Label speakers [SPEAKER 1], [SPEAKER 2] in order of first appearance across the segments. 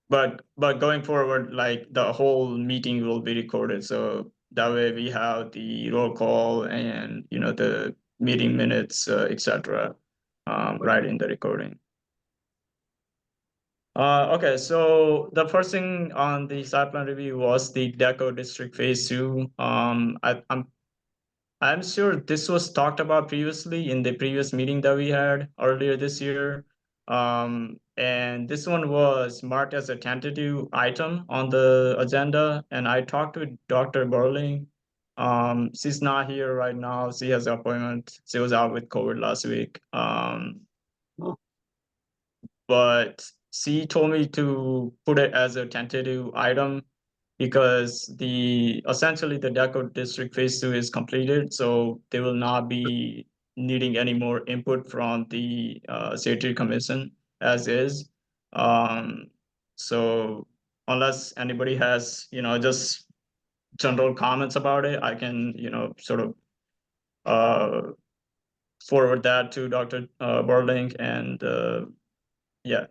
[SPEAKER 1] but going forward, like the whole meeting will be recorded, so that way we have the roll call and the meeting minutes, etc. Right in the recording. Okay, so the first thing on the site plan review was the Deco District Phase 2. I'm sure this was talked about previously in the previous meeting that we had earlier this year. And this one was marked as a tentative item on the agenda. And I talked to Dr. Burling. She's not here right now. She has an appointment. She was out with COVID last week. But she told me to put it as a tentative item because essentially the Deco District Phase 2 is completed, so they will not be needing any more input from the Secretary Commission as is. So unless anybody has, just general comments about it, I can, sort of forward that to Dr. Burling, and yeah.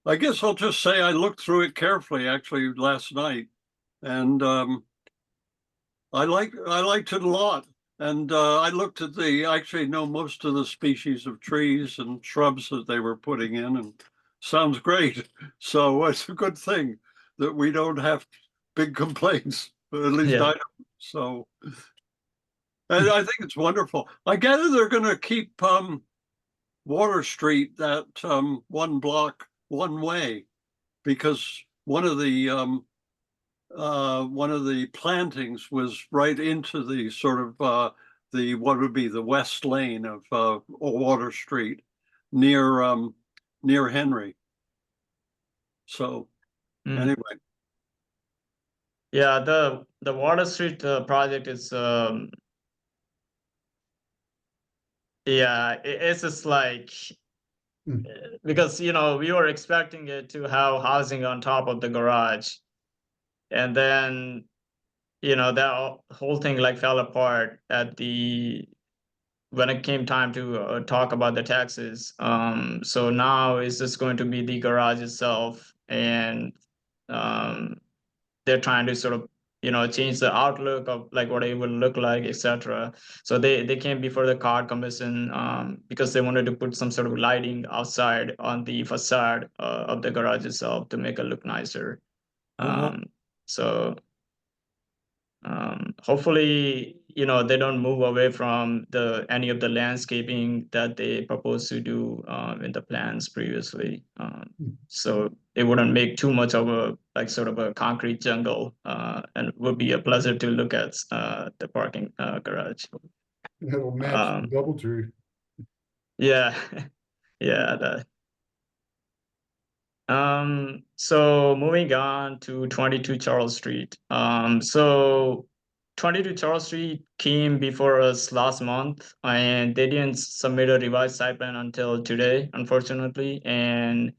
[SPEAKER 2] I guess I'll just say I looked through it carefully actually last night, and I liked it a lot. And I looked at I actually know most of the species of trees and shrubs that they were putting in, and sounds great. So it's a good thing that we don't have big complaints, at least I don't. So, and I think it's wonderful. I gather they're going to keep Water Street that one block one way, because one of the plantings was right into the sort of what would be the west lane of Water Street near Henry. So anyway.
[SPEAKER 1] Yeah, the Water Street project is it's just like, because we were expecting it to have housing on top of the garage, and then that whole thing like fell apart when it came time to talk about the taxes. So now it's just going to be the garage itself, and they're trying to sort of change the outlook of like what it will look like, etc. So they came before the card commission because they wanted to put some sort of lighting outside on the facade of the garage itself to make it look nicer. So hopefully they don't move away from any of the landscaping that they proposed to do in the plans previously. So it wouldn't make too much of a sort of a concrete jungle, and it would be a pleasure to look at the parking garage.
[SPEAKER 3] It'll match the DoubleTree.
[SPEAKER 1] Yeah. Yeah, so moving on to 22 Charles Street. So 22 Charles Street came before us last month, and they didn't submit a revised site plan until today, unfortunately. And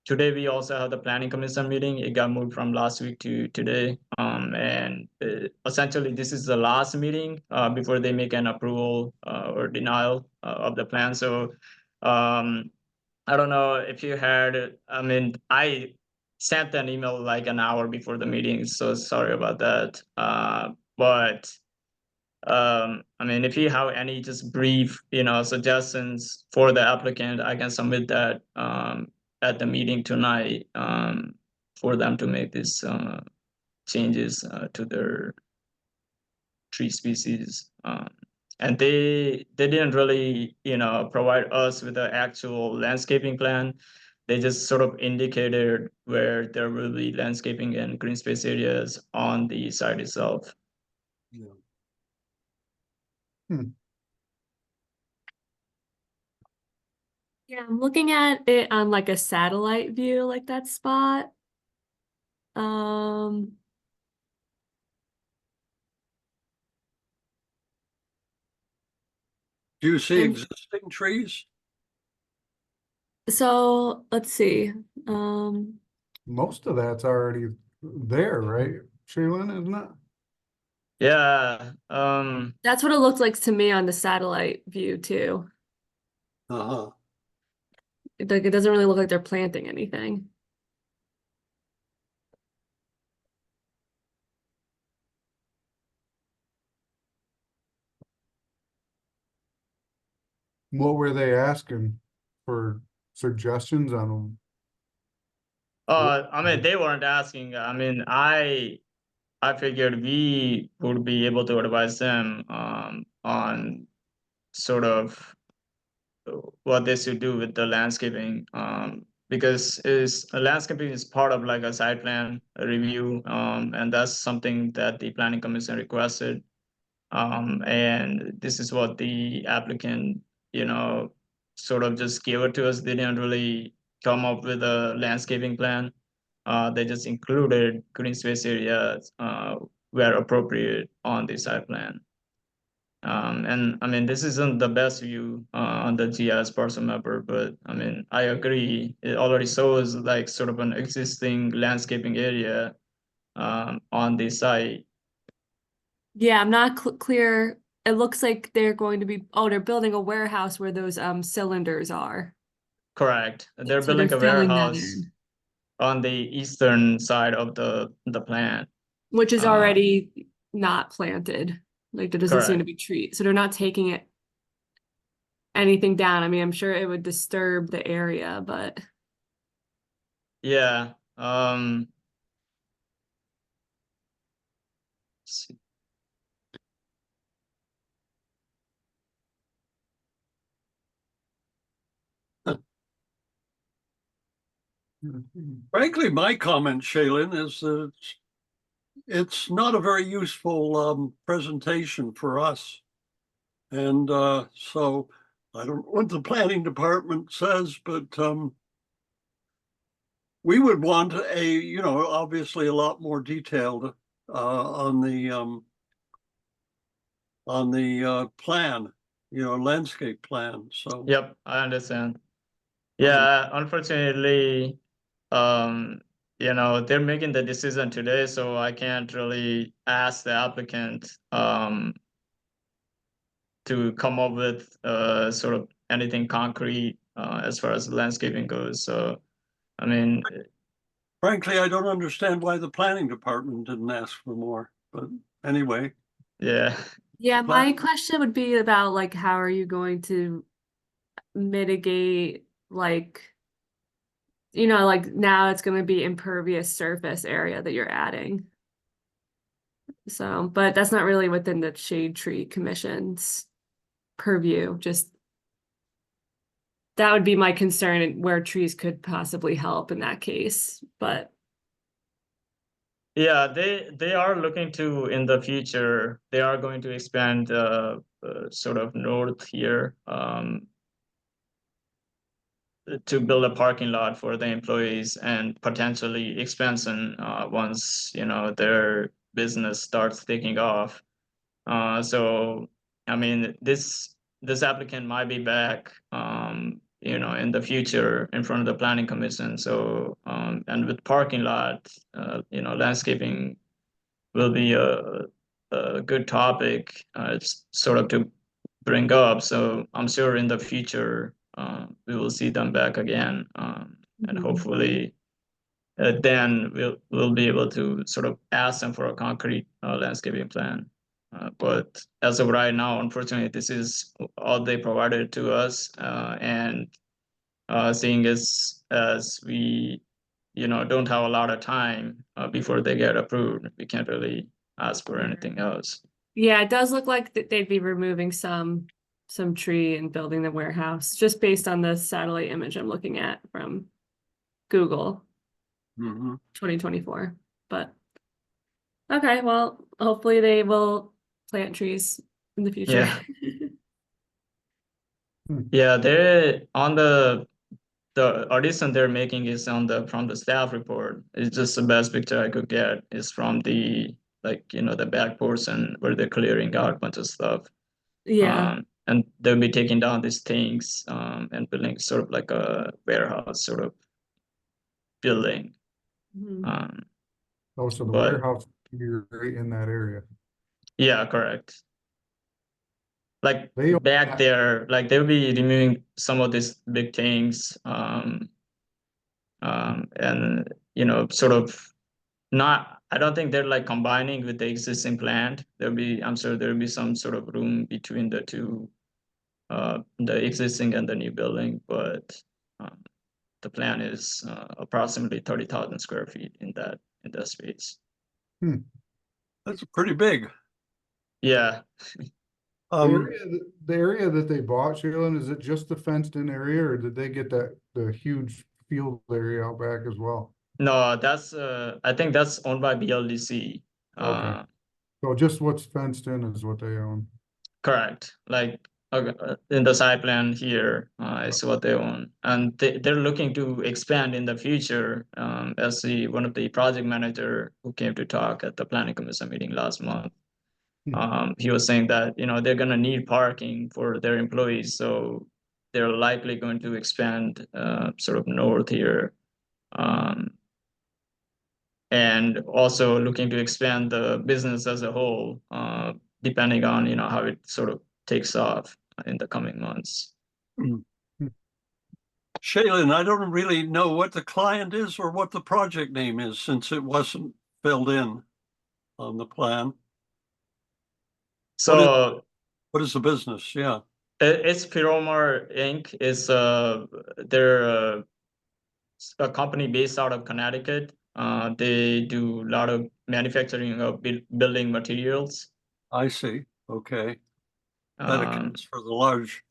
[SPEAKER 1] today we also have the planning commission meeting. It got moved from last week to today. And essentially this is the last meeting before they make an approval or denial of the plan. So I don't know if you had, I sent an email like an hour before the meeting, so sorry about that. But if you have any just brief, suggestions for the applicant, I can submit that at the meeting tonight for them to make these changes to their tree species. And they didn't really, provide us with the actual landscaping plan. They just sort of indicated where there will be landscaping and green space areas on the site itself.
[SPEAKER 4] Yeah, I'm looking at it on like a satellite view, like that spot.
[SPEAKER 2] Do you see existing trees?
[SPEAKER 4] So let's see.
[SPEAKER 3] Most of that's already there, right, Shaylin, isn't it?
[SPEAKER 1] Yeah.
[SPEAKER 4] That's what it looked like to me on the satellite view too.
[SPEAKER 2] Uh-huh.
[SPEAKER 4] Like it doesn't really look like they're planting anything.
[SPEAKER 3] What were they asking for suggestions on?
[SPEAKER 1] I mean, they weren't asking. I mean, I figured we would be able to advise them on sort of what they should do with the landscaping, because is landscaping is part of like a site plan review, and that's something that the planning commission requested. And this is what the applicant, you know, sort of just gave it to us. They didn't really come up with a landscaping plan. They just included green space areas where appropriate on the site plan. And I mean, this isn't the best view on the GIS parcel mapper, but I mean, I agree. It already shows like sort of an existing landscaping area on the site.
[SPEAKER 4] Yeah, I'm not clear. It looks like they're going to be, oh, they're building a warehouse where those cylinders are.
[SPEAKER 1] Correct. They're
[SPEAKER 4] So they're
[SPEAKER 1] building a
[SPEAKER 4] filling that
[SPEAKER 1] warehouse
[SPEAKER 4] in,
[SPEAKER 1] on the eastern side of the plant.
[SPEAKER 4] which is
[SPEAKER 1] Uh,
[SPEAKER 4] already not planted. Like there doesn't seem to
[SPEAKER 1] correct.
[SPEAKER 4] be trees. So they're not taking it anything down. I mean, I'm sure it would disturb the area, but
[SPEAKER 1] Yeah.
[SPEAKER 2] Frankly, my comment, Shaylin, is that it's not a very useful presentation for us. And so I don't know what the planning department says, but we would want obviously a lot more detailed on the plan, landscape plan. So
[SPEAKER 1] Yep, I understand. Yeah, unfortunately, they're making the decision today, so I can't really ask the applicant to come up with sort of anything concrete as far as landscaping goes. So, I mean,
[SPEAKER 2] frankly, I don't understand why the planning department didn't ask for more. But anyway,
[SPEAKER 1] yeah,
[SPEAKER 4] yeah,
[SPEAKER 2] Plan-
[SPEAKER 4] my question would be about like how are you going to mitigate like like now it's going to be impervious surface area that you're adding. So, but that's not really within the Shade Tree Commission's purview. Just that would be my concern where trees could possibly help in that case. But
[SPEAKER 1] yeah, they are looking to in the future. They are going to expand sort of north here. To build a parking lot for the employees and potentially expansion once their business starts taking off. So I mean this applicant might be back in the future in front of the planning commission. So and with parking lot, landscaping will be a good topic. It's sort of to bring up. So I'm sure in the future we will see them back again, and hopefully then we'll be able to sort of ask them for a concrete landscaping plan. But as of right now, unfortunately, this is all they provided to us, and seeing as we don't have a lot of time before they get approved, we can't really ask for anything else.
[SPEAKER 4] yeah, it does look like they'd be removing some tree and building the warehouse just based on the satellite image I'm looking at from Google 2024. But okay, well, hopefully they will plant trees in the future.
[SPEAKER 1] Yeah. Yeah, they're on the audition they're making is from the staff report. It's just the best picture I could get is from the the back portion where they're clearing out a bunch of stuff.
[SPEAKER 4] Yeah.
[SPEAKER 1] And they'll be taking down these things and building sort of like a warehouse sort of building.
[SPEAKER 4] Mhm.
[SPEAKER 1] Um,
[SPEAKER 3] Oh, so the
[SPEAKER 1] but
[SPEAKER 3] warehouse, you're right in that area.
[SPEAKER 1] Yeah, correct. Like
[SPEAKER 3] They,
[SPEAKER 1] back there, like they'll be removing some of these big things, and sort of not. I don't think they're like combining with the existing plant. I'm sure there'll be some sort of room between the two, the existing and the new building, but um, the plan is approximately 30,000 square feet in that space.
[SPEAKER 2] That's pretty big.
[SPEAKER 1] Yeah.
[SPEAKER 3] the
[SPEAKER 2] Um,
[SPEAKER 3] area, the area that they bought, Shailen, is it just the fenced in area or did they get the huge field area out back as well?
[SPEAKER 1] No, I think that's owned by BLDC.
[SPEAKER 3] Okay. So just what's fenced in is what they own.
[SPEAKER 1] Correct. Like in the site plan here is what they own, and they're looking to expand in the future. As one of the project manager who came to talk at the planning commission meeting last month, he was saying that they're gonna need parking for their employees, so they're likely going to expand sort of north here. And also looking to expand the business as a whole, depending on how it sort of takes off in the coming months.
[SPEAKER 2] Shaylin, I don't really know what the client is or what the project name is since it wasn't filled in on the plan.
[SPEAKER 1] So
[SPEAKER 2] What is the business? Yeah,
[SPEAKER 1] it's Piromar Inc. They're a company based out of Connecticut. They do a lot of manufacturing of building materials.
[SPEAKER 2] I see. Okay. That
[SPEAKER 1] Um,
[SPEAKER 2] accounts for the large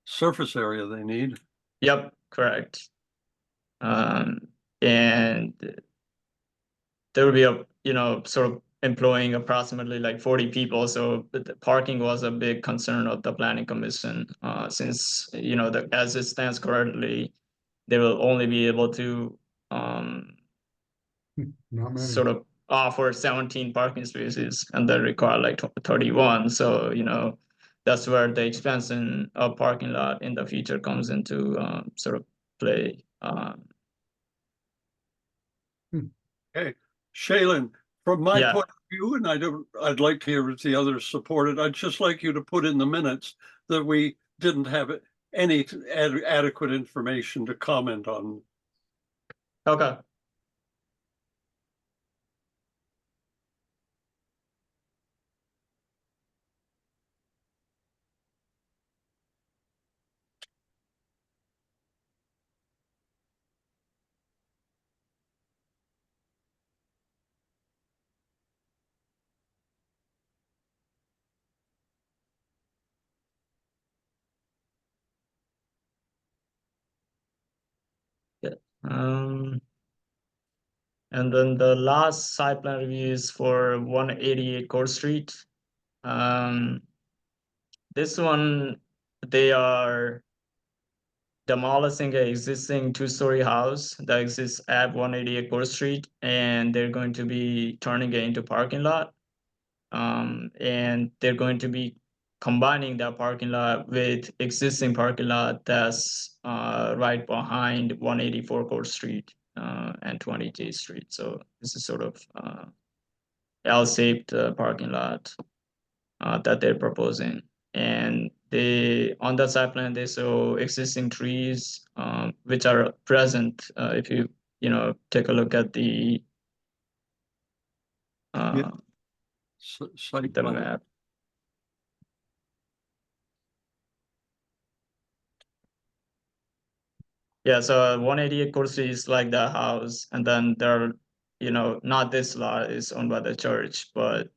[SPEAKER 2] surface area they need.
[SPEAKER 1] Yep, correct. And there will be sort of employing approximately like 40 people. So the parking was a big concern of the planning commission, since as it stands currently, they will only be able to
[SPEAKER 3] Not many.
[SPEAKER 1] sort of offer 17 parking spaces, and they require like 31. So that's where the expansion of parking lot in the future comes into sort of play.
[SPEAKER 2] Okay. Shaylin, from my
[SPEAKER 1] Yeah.
[SPEAKER 2] point of view, and I'd like to hear if the others support it, I'd just like you to put in the minutes that we didn't have any adequate information to comment on.
[SPEAKER 1] Okay. Yeah. And then the last site plan review is for 188 Court Street. This one, they are demolishing an existing two-story house that exists at 188 Court Street, and they're going to be turning it into parking lot. And they're going to be combining that parking lot with existing parking lot that's right behind 184 Court Street and 20 J Street. So this is sort of L-shaped parking lot that they're proposing. And on that site plan, they show existing trees, which are present. If you take a look at the
[SPEAKER 2] Site
[SPEAKER 1] the
[SPEAKER 2] plan.
[SPEAKER 1] map. Yeah, so 188 Court Street is like the house, and then there are, not this lot is owned by the church, but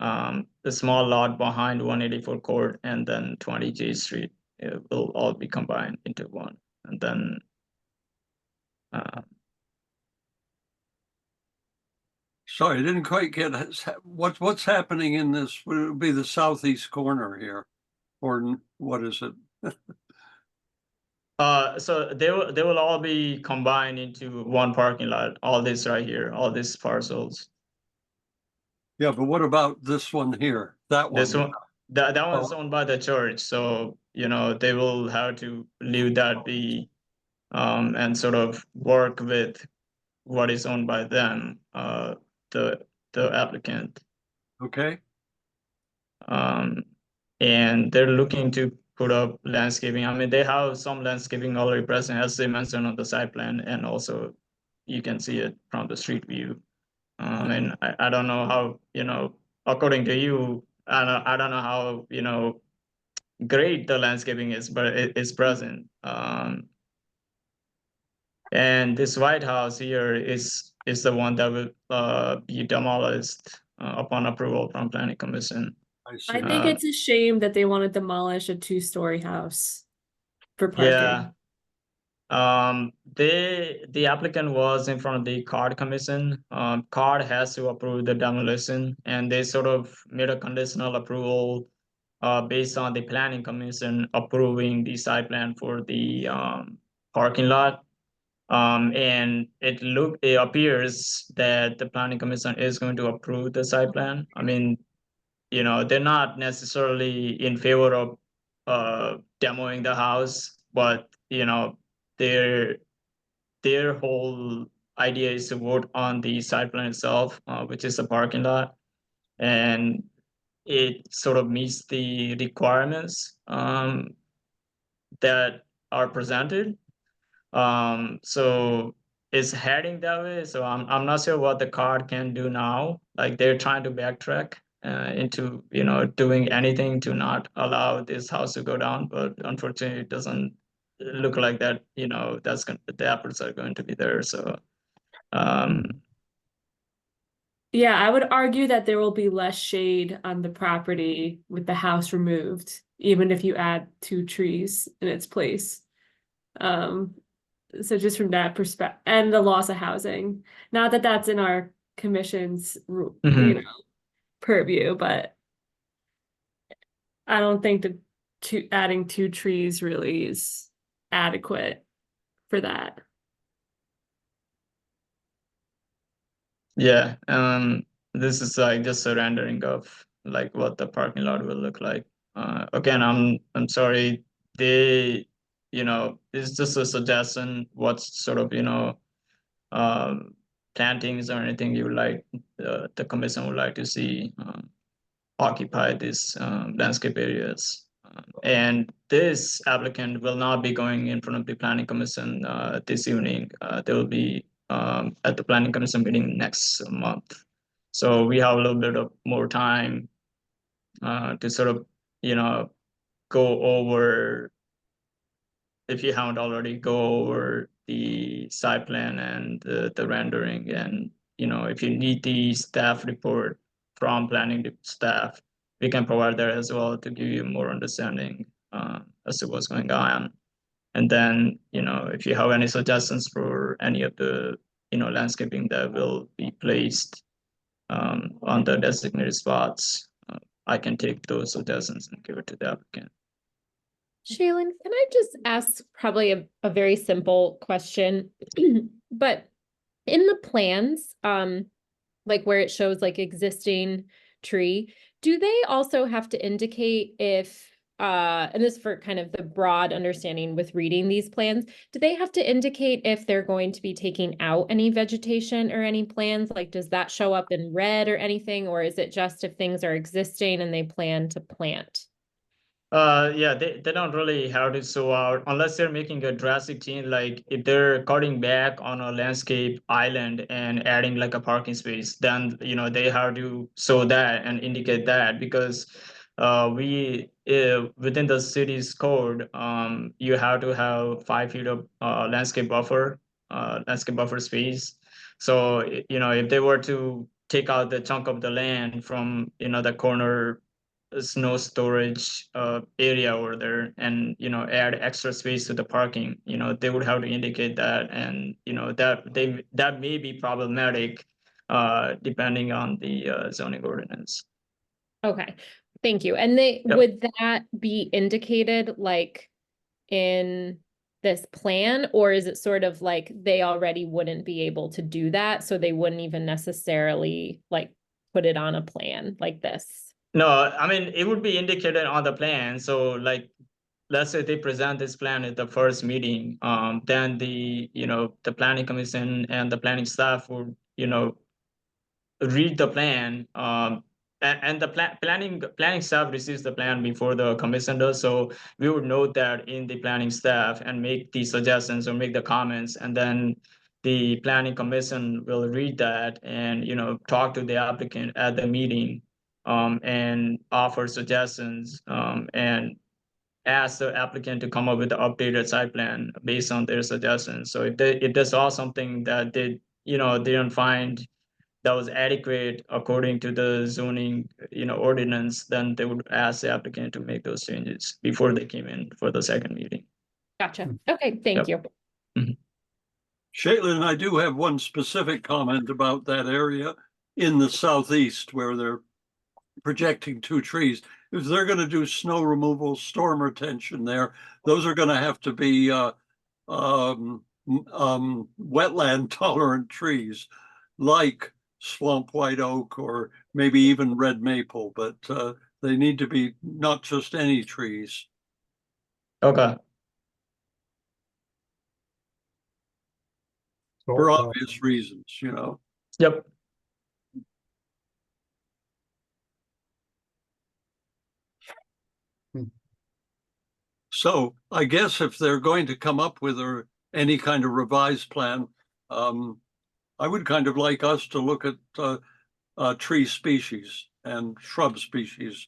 [SPEAKER 1] the small lot behind 184 Court and then 20 J Street, it will all be combined into one. And then
[SPEAKER 2] Sorry, I didn't quite get what's happening in this. Would it be the southeast corner here, or what is it?
[SPEAKER 1] so they will all be combined into one parking lot. All this right here, all these parcels.
[SPEAKER 2] Yeah, but what about this one here? That one?
[SPEAKER 1] This one, that one's owned by the church, so they will have to leave that be, and sort of work with what is owned by them, the applicant.
[SPEAKER 2] Okay.
[SPEAKER 1] And they're looking to put up landscaping. I mean, they have some landscaping already present, as they mentioned on the site plan, and also you can see it from the street view. And I don't know how, according to you, I don't know how, great the landscaping is, but it's present. And this White House here is the one that will be demolished upon approval from Planning Commission.
[SPEAKER 2] I
[SPEAKER 4] I
[SPEAKER 2] see.
[SPEAKER 4] think it's a shame that they want to demolish a 2-story house for
[SPEAKER 1] Yeah.
[SPEAKER 4] parking.
[SPEAKER 1] The applicant was in front of the CARD commission. CARD has to approve the demolition, and they sort of made a conditional approval based on the planning commission approving the site plan for the parking lot. And it appears that the planning commission is going to approve the site plan. I mean, they're not necessarily in favor of demoing the house, but their their whole idea is to vote on the site plan itself, which is the parking lot, and it sort of meets the requirements that are presented. So it's heading that way. So I'm not sure what the card can do now. Like they're trying to backtrack into doing anything to not allow this house to go down, but unfortunately it doesn't look like that. The efforts are going to be there. So
[SPEAKER 4] Yeah, I would argue that there will be less shade on the property with the house removed, even if you add 2 trees in its place. So just from that perspective, and the loss of housing, not that that's in our commission's,
[SPEAKER 1] Mhm.
[SPEAKER 4] purview, but I don't think that adding 2 trees really is adequate for that.
[SPEAKER 1] Yeah, this is like just a rendering of like what the parking lot will look like. Again, I'm sorry. It's just a suggestion. What sort of um, plantings or anything you would like the commission would like to see occupy these landscape areas. And this applicant will not be going in front of the planning commission this evening. They will be at the planning commission meeting next month. So we have a little bit of more time to sort of, go over, if you haven't already, go over the site plan and the rendering. And, if you need the staff report from planning staff, we can provide that as well to give you more understanding as to what's going on. And then, if you have any suggestions for any of the, landscaping that will be placed on the designated spots, I can take those suggestions and give it to the applicant.
[SPEAKER 5] Shaylin, can I just ask probably a very simple question? But in the plans, like where it shows like existing tree, do they also have to indicate if, and this for kind of the broad understanding with reading these plans, do they have to indicate if they're going to be taking out any vegetation or any plants? Like, does that show up in red or anything? Or is it just if things are existing and they plan to plant?
[SPEAKER 1] Yeah, they don't really have to show out unless they're making a drastic change, like if they're cutting back on a landscape island and adding like a parking space, then they have to show that and indicate that, because we within the city's code, you have to have 5 feet of landscape buffer space. So if they were to take out the chunk of the land from the corner snow storage area over there and add extra space to the parking, they would have to indicate that. And that may be problematic depending on the zoning ordinance.
[SPEAKER 5] Okay, thank you. And
[SPEAKER 1] Yep.
[SPEAKER 5] would that be indicated like in this plan, or is it sort of like they already wouldn't be able to do that, so they wouldn't even necessarily like put it on a plan like this?
[SPEAKER 1] No, I mean, it would be indicated on the plan. So like, let's say they present this plan at the first meeting, then the planning commission and the planning staff would read the plan, and the planning staff receives the plan before the commission does. So we would note that in the planning staff and make the suggestions or make the comments, and then the planning commission will read that and, you know, talk to the applicant at the meeting, and offer suggestions, and ask the applicant to come up with the updated site plan based on their suggestions. So if they saw something that they, you know, they don't find that was adequate according to the zoning, you know, ordinance, then they would ask the applicant to make those changes before they came in for the second meeting.
[SPEAKER 5] Gotcha. Okay, thank you.
[SPEAKER 2] Shailen, I do have one specific comment about that area in the southeast where they're projecting 2 trees. If they're going to do snow removal, storm retention there, those are going to have to be wetland tolerant trees like swamp white oak or maybe even red maple, but they need to be not just any trees.
[SPEAKER 1] Okay.
[SPEAKER 2] For obvious reasons, you know.
[SPEAKER 1] Yep.
[SPEAKER 2] So I guess if they're going to come up with any kind of revised plan, I would kind of like us to look at tree species and shrub species.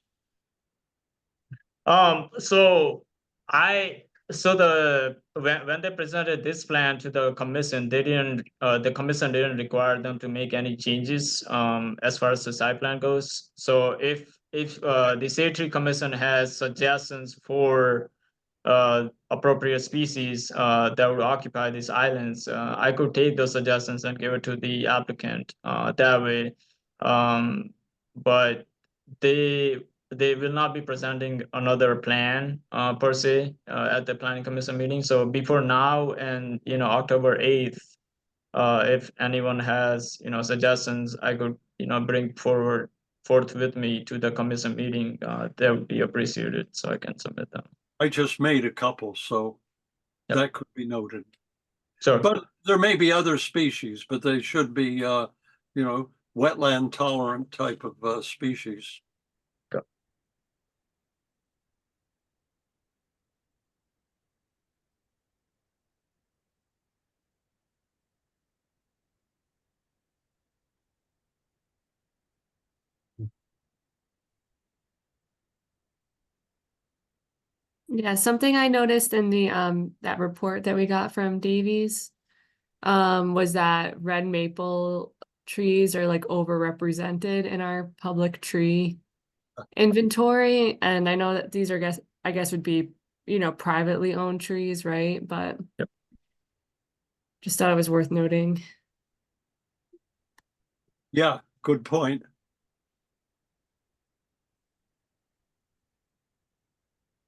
[SPEAKER 1] When they presented this plan to the commission, the commission didn't require them to make any changes as far as the site plan goes. So if the Shade Tree Commission has suggestions for appropriate species that would occupy these islands, I could take those suggestions and give it to the applicant that way. But they will not be presenting another plan per se at the planning commission meeting. So before now and, you know, October 8th, if anyone has, you know, suggestions, I could, you know, bring forth with me to the commission meeting. That would be appreciated, so I can submit them.
[SPEAKER 2] I just made a couple, so
[SPEAKER 1] Yep.
[SPEAKER 2] that could be noted.
[SPEAKER 1] Sure.
[SPEAKER 2] But there may be other species, but they should be, you know, wetland tolerant type of species.
[SPEAKER 4] Yeah, something I noticed in the that report that we got from Davies was that red maple trees are like overrepresented in our public tree inventory. And I know that these are I guess would be, you know, privately owned trees, right? But
[SPEAKER 1] Yep.
[SPEAKER 4] Just thought it was worth noting.
[SPEAKER 2] Yeah, good point.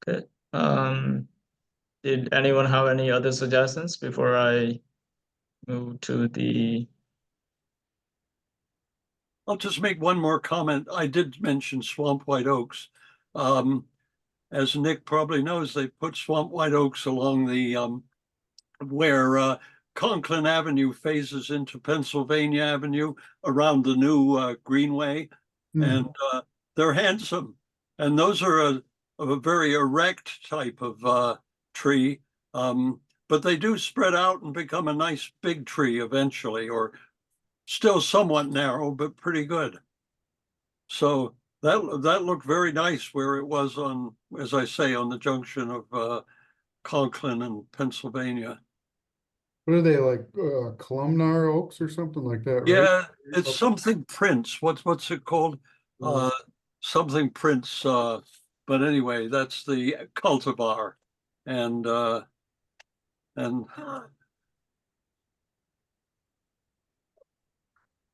[SPEAKER 1] Good. Did anyone have any other suggestions before I move to the?
[SPEAKER 2] I'll just make one more comment. I did mention swamp white oaks. As Nick probably knows, they put swamp white oaks along the where Conklin Avenue phases into Pennsylvania Avenue around the new Greenway, and they're handsome. And those are a very erect type of tree, but they do spread out and become a nice big tree eventually, or still somewhat narrow, but pretty good. So that looked very nice where it was on, as I say, on the junction of Conklin and Pennsylvania.
[SPEAKER 3] What are they, like columnar oaks or something like that, right?
[SPEAKER 2] Yeah, it's something Prince. What's it called? Something Prince. But anyway, that's the cultivar, and I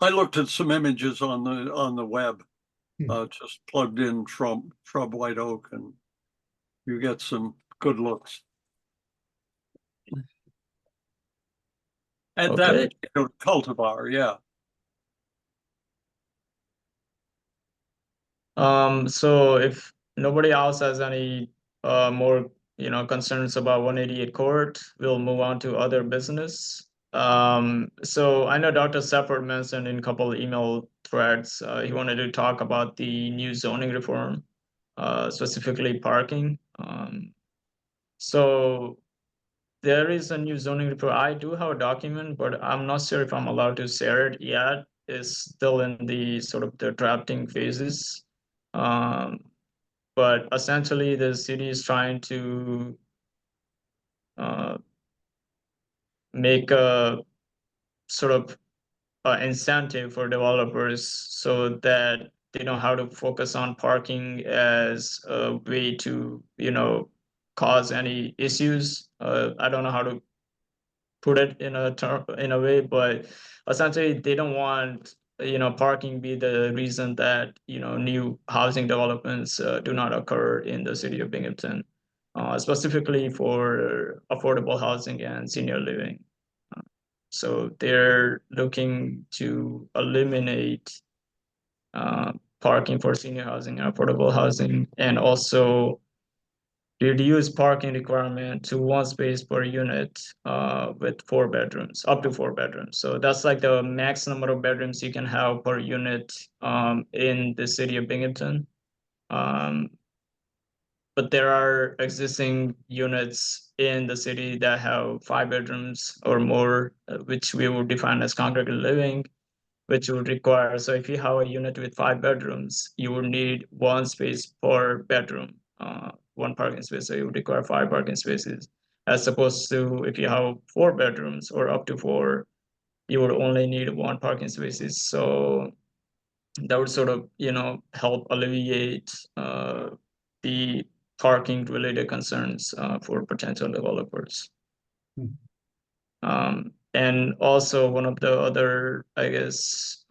[SPEAKER 2] looked at some images on the web. Just plugged in shrub white oak, and you get some good looks. And that particular cultivar, yeah.
[SPEAKER 1] So if nobody else has any more, you know, concerns about 188 Court, we'll move on to other business. So I know Dr. Seppert mentioned in a couple of email threads, he wanted to talk about the new zoning reform, specifically parking. So there is a new zoning report. I do have a document, but I'm not sure if I'm allowed to share it yet. It's still in the sort of the drafting phases. But essentially the city is trying to make a sort of incentive for developers so that they know how to focus on parking as a way to, cause any issues. I don't know how to put it in a way, but essentially they don't want parking be the reason that new housing developments do not occur in the city of Binghamton, specifically for affordable housing and senior living. So they're looking to eliminate parking for senior housing and affordable housing, and also reduce parking requirement to one space per unit with 4 bedrooms, up to 4 bedrooms. So that's like the max number of bedrooms you can have per unit in the city of Binghamton. But there are existing units in the city that have 5 bedrooms or more, which we would define as congregate living, which would require, so if you have a unit with 5 bedrooms, you would need 1 space per bedroom, 1 parking space, so you would require 5 parking spaces, as opposed to if you have 4 bedrooms or up to 4, you would only need 1 parking spaces. So that would sort of, help alleviate the parking related concerns for potential developers. And also one of the other, I guess,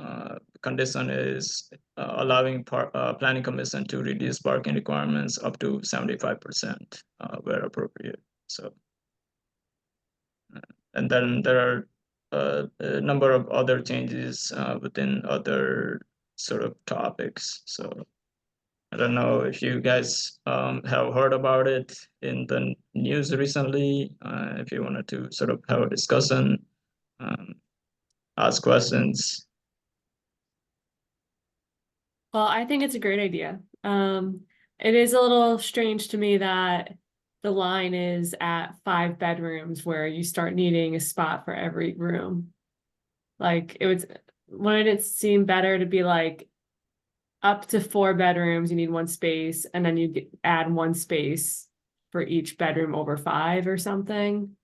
[SPEAKER 1] condition is allowing planning commission to reduce parking requirements up to 75% where appropriate. So, and then there are a number of other changes within other sort of topics. So I don't know if you guys have heard about it in the news recently. If you wanted to sort of have a discussion, ask questions.
[SPEAKER 4] Well, I think it's a great idea. It is a little strange to me that the line is at 5 bedrooms where you start needing a spot for every room. Like wouldn't it seem better to be like up to 4 bedrooms, you need 1 space, and then you add 1 space for each bedroom over 5 or something?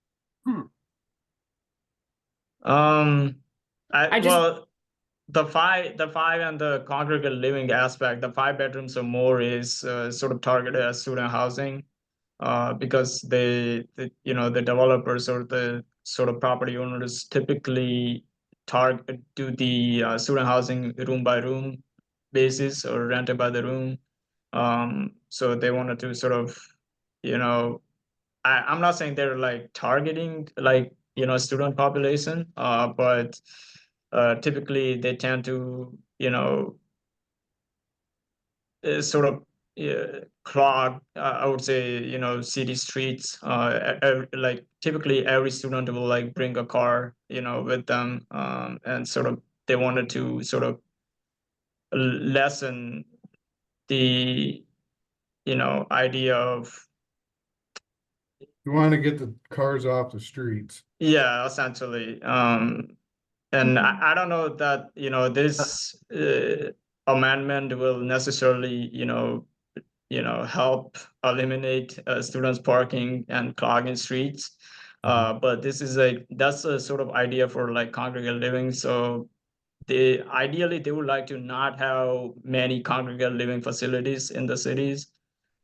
[SPEAKER 1] Well, the five and the congregate living aspect, the 5 bedrooms or more is sort of targeted as student housing, because the developers or the sort of property owners typically do the student housing room by room basis or rented by the room. So they wanted to sort of, I'm not saying they're like targeting like student population, but typically they tend to sort of clog, I would say, city streets. Like typically every student will like bring a car with them, and sort of they wanted to sort of lessen the idea of,
[SPEAKER 3] You want to get the cars off the streets.
[SPEAKER 1] yeah, essentially. And I don't know that this amendment will necessarily help eliminate students parking and clogging streets, but this is that's a sort of idea for like congregate living. So ideally they would like to not have many congregate living facilities in the cities,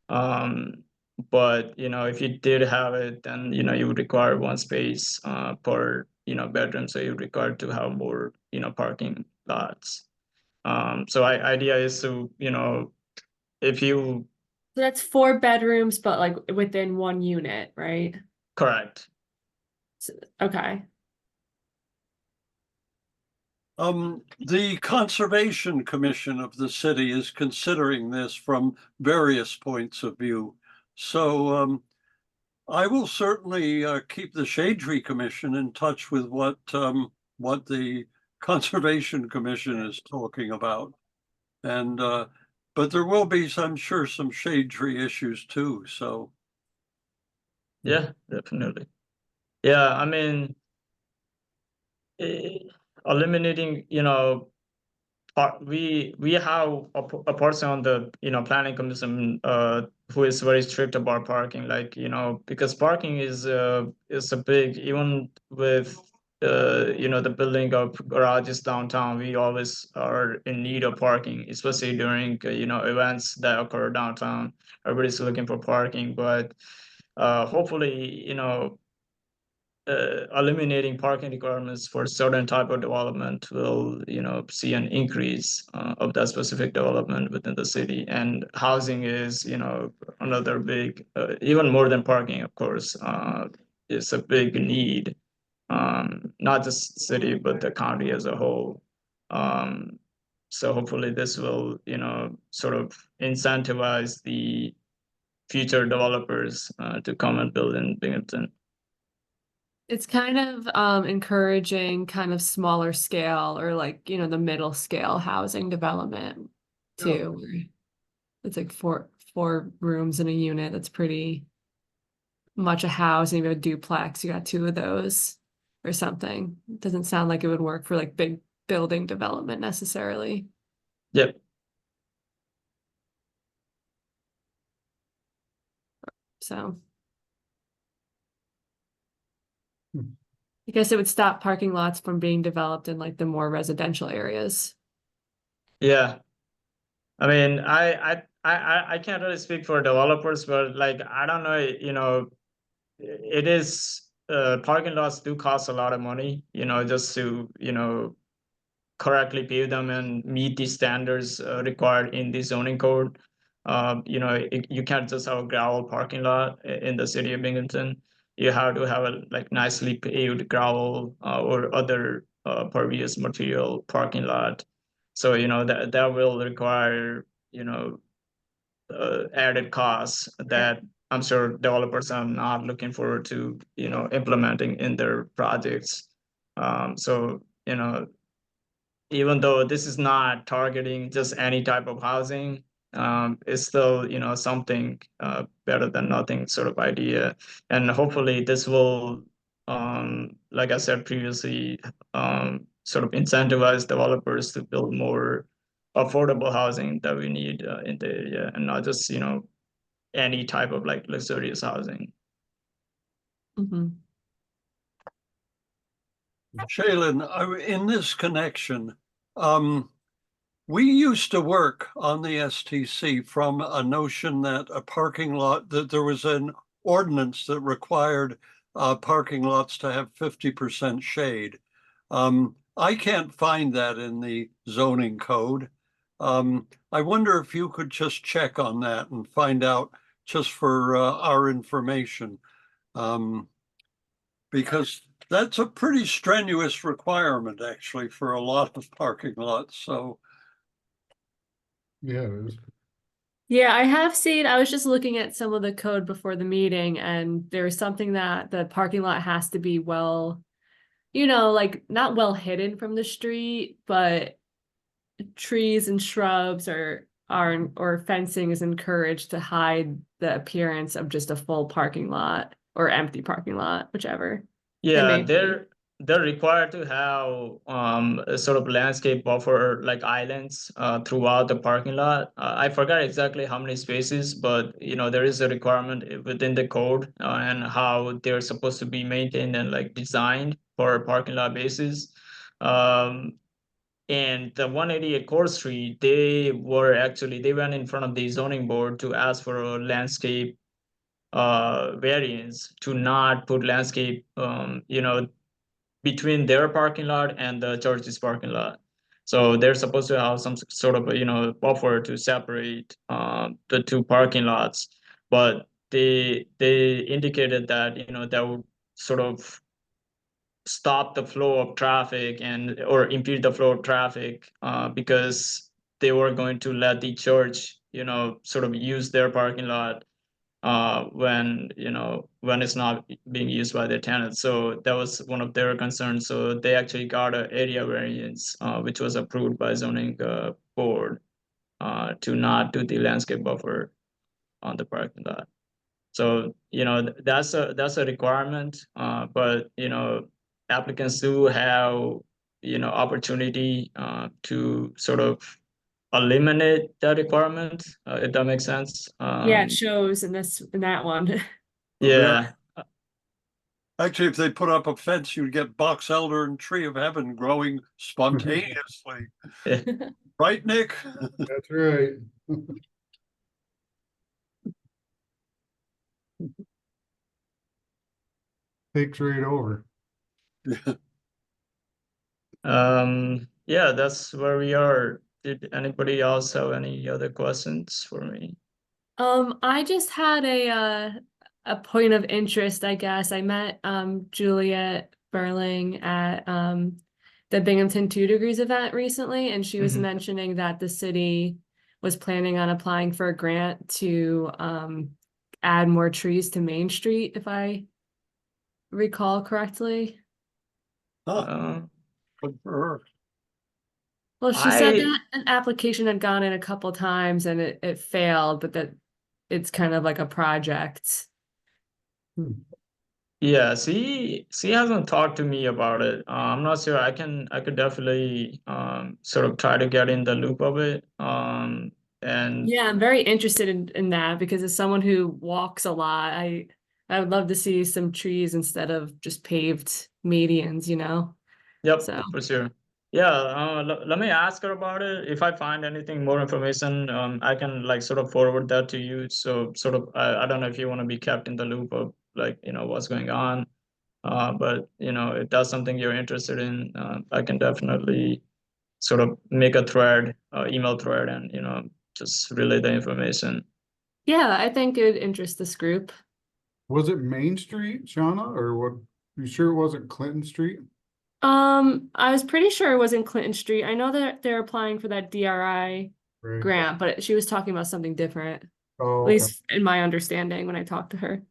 [SPEAKER 1] but if you did have it, then you would require 1 space per bedroom, so you require to have more parking lots. So idea is to if you
[SPEAKER 4] So that's 4 bedrooms, but like within 1 unit, right?
[SPEAKER 1] correct.
[SPEAKER 4] Okay.
[SPEAKER 2] The Conservation Commission of the city is considering this from various points of view. So I will certainly keep the Shade Tree Commission in touch with what the Conservation Commission is talking about. And but there will be, I'm sure, some shade tree issues too. So
[SPEAKER 1] Yeah, definitely. Yeah, I mean, eliminating, we have a person on the planning commission who is very strict about parking, like because parking is a big, even with the building of garages downtown, we always are in need of parking, especially during events that occur downtown. Everybody's looking for parking, but hopefully eliminating parking requirements for certain type of development will see an increase of that specific development within the city. And housing is another big, even more than parking, of course, is a big need, not just city but the county as a whole. So hopefully this will sort of incentivize the future developers to come and build in Binghamton.
[SPEAKER 4] It's kind of encouraging kind of smaller scale or like, the middle scale housing development too. Where it's like four rooms in a unit. That's pretty much a house. And you have a duplex, you got two of those or something. It doesn't sound like it would work for like big building development necessarily.
[SPEAKER 1] Yep.
[SPEAKER 4] So
[SPEAKER 3] Hmm.
[SPEAKER 4] I guess it would stop parking lots from being developed in like the more residential areas.
[SPEAKER 1] Yeah. I mean, I can't really speak for developers, but like, I don't know, it is, parking lots do cost a lot of money, just to, correctly pave them and meet the standards required in the zoning code. You can't just have a gravel parking lot in the city of Binghamton. You have to have a like nicely paved gravel or other pervious material parking lot. So that will require added costs that I'm sure developers are not looking forward to implementing in their projects. So even though this is not targeting just any type of housing, it's still something better than nothing sort of idea. And hopefully this will, like I said previously, sort of incentivize developers to build more affordable housing that we need in the area, and not just any type of like luxurious housing.
[SPEAKER 4] Mm-hmm.
[SPEAKER 2] Shaylin, in this connection, we used to work on the STC from a notion that a parking lot, that there was an ordinance that required parking lots to have 50% shade. I can't find that in the zoning code. I wonder if you could just check on that and find out just for our information. Because that's a pretty strenuous requirement actually for a lot of parking lots. So
[SPEAKER 3] Yeah, it is.
[SPEAKER 4] Yeah, I have seen, I was just looking at some of the code before the meeting, and there's something that the parking lot has to be well, like not well hidden from the street, but trees and shrubs or fencing is encouraged to hide the appearance of just a full parking lot or empty parking lot, whichever.
[SPEAKER 1] Yeah,
[SPEAKER 4] may be.
[SPEAKER 1] they're required to have a sort of landscape buffer, like islands throughout the parking lot. I forgot exactly how many spaces, but there is a requirement within the code and how they're supposed to be maintained and like designed for a parking lot basis. And the 188 Core Street, they went in front of the zoning board to ask for a landscape variance to not put landscape between their parking lot and the church's parking lot. So they're supposed to have some sort of buffer to separate the two parking lots, but they indicated that that would sort of stop the flow of traffic or impede the flow of traffic because they were going to let the church sort of use their parking lot when when it's not being used by their tenants. So that was one of their concerns. So they actually got an area variance, which was approved by zoning board, to not do the landscape buffer on the parking lot. So that's a requirement, but applicants do have opportunity to sort of eliminate that requirement, if that makes sense.
[SPEAKER 4] Yeah, it shows in that one.
[SPEAKER 1] Yeah.
[SPEAKER 2] Actually, if they put up a fence, you'd get box elder and tree of heaven growing spontaneously. Right, Nick?
[SPEAKER 3] That's right. Takes right over.
[SPEAKER 1] Yeah, that's where we are. Did anybody else have any other questions for me?
[SPEAKER 4] I just had a point of interest, I guess. I met Juliet Burling at the Binghamton 2 Degrees event recently, and she was
[SPEAKER 1] Mhm.
[SPEAKER 4] mentioning that the city was planning on applying for a grant to add more trees to Main Street, if I recall correctly.
[SPEAKER 2] Huh,
[SPEAKER 1] Uh,
[SPEAKER 2] good for her.
[SPEAKER 4] Well, she said
[SPEAKER 1] I
[SPEAKER 4] that an application had gone in a couple times and it failed, but that it's kind of like a project.
[SPEAKER 1] Yeah, she hasn't talked to me about it. I'm not sure. I could definitely sort of try to get in the loop of it. And
[SPEAKER 4] Yeah, I'm very interested in that because as someone who walks a lot, I would love to see some trees instead of just paved medians,
[SPEAKER 1] yep,
[SPEAKER 4] So
[SPEAKER 1] for sure. Yeah, let me ask her about it. If I find anything more information, I can like sort of forward that to you. So sort of, I don't know if you want to be kept in the loop of like what's going on. But if that's something you're interested in, I can definitely sort of make a thread, email thread, and just relay the information.
[SPEAKER 4] yeah, I think it would interest this group.
[SPEAKER 3] Was it Main Street, Shauna, or what? You sure it wasn't Clinton Street?
[SPEAKER 4] I was pretty sure it was in Clinton Street. I know that they're applying for that DRI
[SPEAKER 3] Right.
[SPEAKER 4] grant, but she was talking about something different, at
[SPEAKER 3] Oh, okay.
[SPEAKER 4] least in my understanding when I talked to her.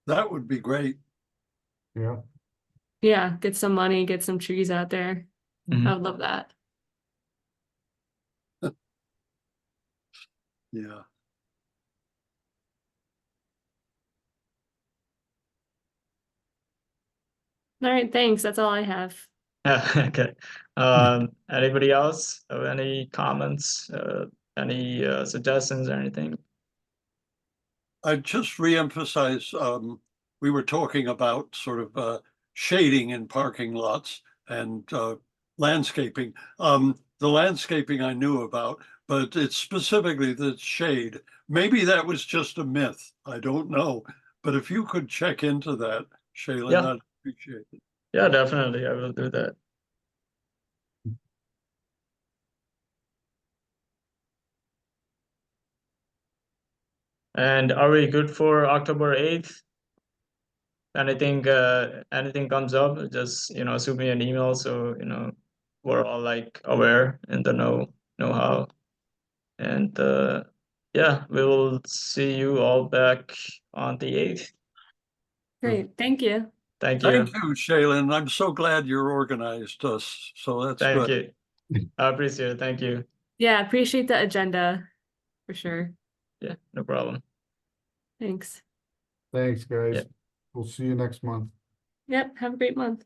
[SPEAKER 2] That would be great.
[SPEAKER 3] Yeah.
[SPEAKER 4] Yeah, get some money, get some trees out there.
[SPEAKER 1] Mhm.
[SPEAKER 4] I would love that.
[SPEAKER 2] Yeah.
[SPEAKER 4] All right, thanks. That's all I have.
[SPEAKER 1] Okay. Anybody else have any comments, any suggestions or anything?
[SPEAKER 2] I'd just reemphasize, we were talking about sort of shading in parking lots and landscaping. The landscaping I knew about, but it's specifically the shade. Maybe that was just a myth. I don't know. But if you could check into that, Shaylin,
[SPEAKER 1] Yeah.
[SPEAKER 2] I'd appreciate it.
[SPEAKER 1] Yeah, definitely. I will do that. And are we good for October 8th? Anything comes up, just shoot me an email so we're all like aware and the know how. And yeah, we will see you all back on the 8th.
[SPEAKER 4] Great, thank you.
[SPEAKER 1] Thank you.
[SPEAKER 2] Thank you, Shaylin. I'm so glad you're organized us. So that's
[SPEAKER 1] Thank
[SPEAKER 2] good.
[SPEAKER 1] you. I appreciate it. Thank you.
[SPEAKER 4] Yeah, appreciate the agenda for sure.
[SPEAKER 1] Yeah, no problem.
[SPEAKER 4] Thanks.
[SPEAKER 3] Thanks, guys.
[SPEAKER 1] Yeah.
[SPEAKER 3] We'll see you next month.
[SPEAKER 4] Yep, have a great month.